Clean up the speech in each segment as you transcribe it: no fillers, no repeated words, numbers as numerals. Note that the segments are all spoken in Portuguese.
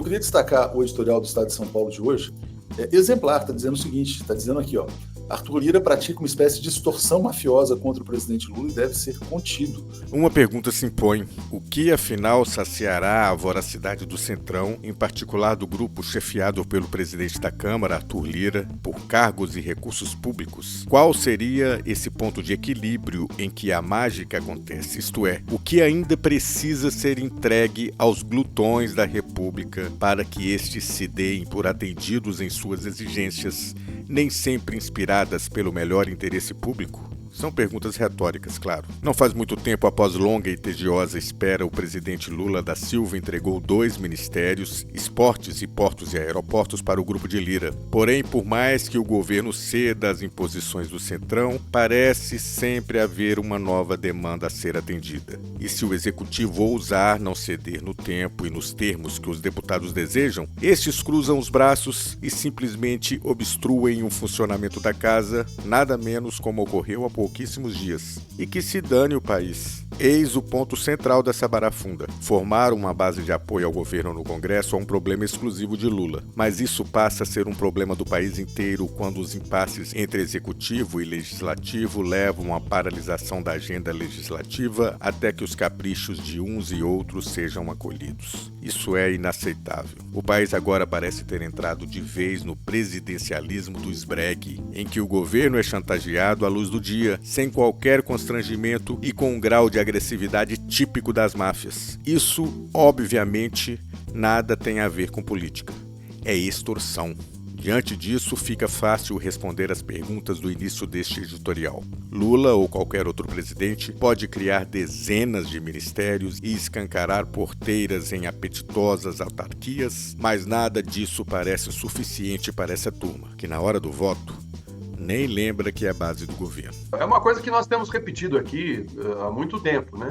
queria destacar o editorial do Estado de São Paulo de hoje. Exemplar, está dizendo o seguinte, está dizendo aqui, ó, Arthur Lira pratica uma espécie de extorsão mafiosa contra o presidente Lula e deve ser contido. Uma pergunta se impõe: o que afinal saciará a voracidade do Centrão, em particular do grupo chefiado pelo presidente da Câmara, Arthur Lira, por cargos e recursos públicos? Qual seria esse ponto de equilíbrio em que a mágica acontece? Isto é, o que ainda precisa ser entregue aos glutões da República para que estes se deem por atendidos em suas exigências, nem sempre inspiradas pelo melhor interesse público? São perguntas retóricas, claro. Não faz muito tempo, após longa e tediosa espera, o presidente Lula da Silva entregou 2 ministérios, Esportes e Portos e Aeroportos, para o grupo de Lira. Porém, por mais que o governo ceda às imposições do Centrão, parece sempre haver uma nova demanda a ser atendida. E se o executivo ousar não ceder no tempo e nos termos que os deputados desejam, estes cruzam os braços e simplesmente obstruem o funcionamento da casa, nada menos como ocorreu há pouquíssimos dias. E que se dane o país. Eis o ponto central dessa barafunda. Formar uma base de apoio ao governo no Congresso é um problema exclusivo de Lula. Mas isso passa a ser um problema do país inteiro quando os impasses entre executivo e legislativo levam à paralisação da agenda legislativa até que os caprichos de uns e outros sejam acolhidos. Isso é inaceitável. O país agora parece ter entrado de vez no presidencialismo do esbregue, em que o governo é chantageado à luz do dia, sem qualquer constrangimento e com um grau de agressividade típico das máfias. Isso, obviamente, nada tem a ver com política. É extorsão. Diante disso, fica fácil responder às perguntas do início deste editorial. Lula ou qualquer outro presidente pode criar dezenas de ministérios e escancarar porteiras em apetitosas autarquias, mas nada disso parece suficiente para essa turma, que na hora do voto nem lembra que é a base do governo. É uma coisa que nós temos repetido aqui há muito tempo, né?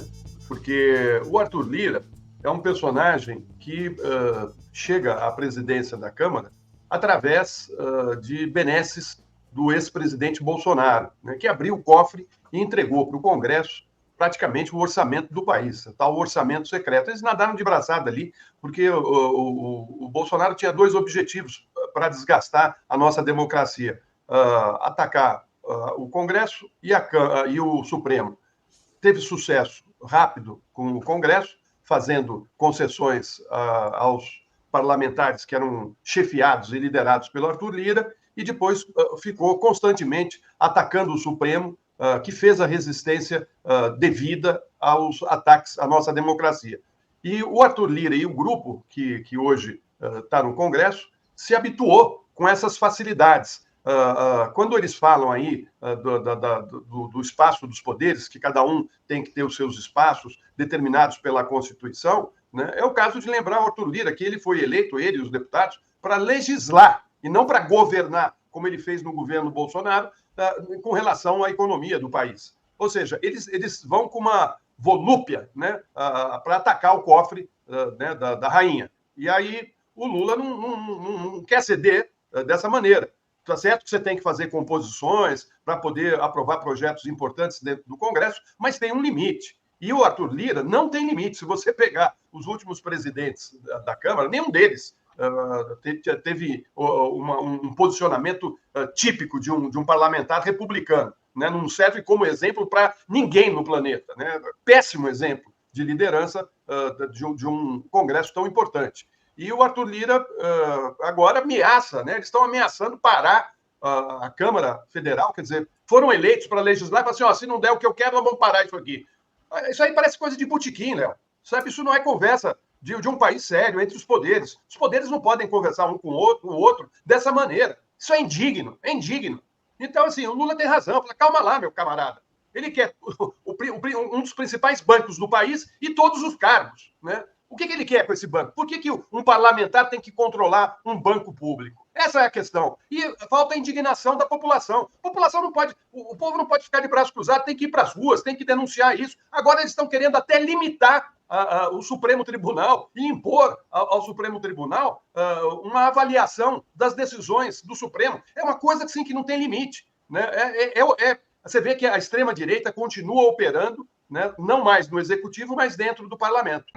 Porque o Arthur Lira é um personagem que chega à presidência da Câmara através de benesses do ex-presidente Bolsonaro, né? Que abriu o cofre e entregou para o Congresso praticamente o orçamento do país, tal orçamento secreto. Eles nadaram de braçada ali, porque o Bolsonaro tinha 2 objetivos para desgastar a nossa democracia: atacar o Congresso e o Supremo. Teve sucesso rápido com o Congresso, fazendo concessões aos parlamentares que eram chefiados e liderados pelo Arthur Lira, e depois ficou constantemente atacando o Supremo, que fez a resistência devida aos ataques à nossa democracia. E o Arthur Lira e o grupo que hoje está no Congresso se habituou com essas facilidades. Quando eles falam aí do espaço dos poderes, que cada um tem que ter os seus espaços determinados pela Constituição, né, é o caso de lembrar o Arthur Lira que ele foi eleito, ele e os deputados, para legislar e não para governar, como ele fez no governo Bolsonaro, com relação à economia do país. Ou seja, eles vão com uma volúpia, né, para atacar o cofre né, da rainha. E aí o Lula não quer ceder dessa maneira. Tá certo que você tem que fazer composições para poder aprovar projetos importantes dentro do Congresso, mas tem um limite. E o Arthur Lira não tem limite. Se você pegar os últimos presidentes da Câmara, nenhum deles teve um posicionamento típico de um parlamentar republicano. Né? Não serve como exemplo para ninguém no planeta. Né? Péssimo exemplo de liderança de um Congresso tão importante. E o Arthur Lira agora ameaça, né? Eles estão ameaçando parar a Câmara Federal, quer dizer, foram eleitos para legislar e falaram assim, se não der o que eu quero, nós vamos parar isso aqui. Isso aí parece coisa de botequim, Léo. Sabe, isso não é conversa de um país sério entre os poderes. Os poderes não podem conversar um com o outro dessa maneira. Isso é indigno, é indigno. Então, assim, o Lula tem razão. Fala, calma lá, meu camarada. Ele quer um dos principais bancos do país e todos os cargos, né? O que ele quer com esse banco? Por que um parlamentar tem que controlar um banco público? Essa é a questão. E falta a indignação da população. A população não pode, o povo não pode ficar de braço cruzado, tem que ir para as ruas, tem que denunciar isso. Agora eles estão querendo até limitar o Supremo Tribunal e impor ao Supremo Tribunal uma avaliação das decisões do Supremo. É uma coisa assim, que não tem limite. Né? Você vê que a extrema-direita continua operando, né? Não mais no Executivo, mas dentro do Parlamento.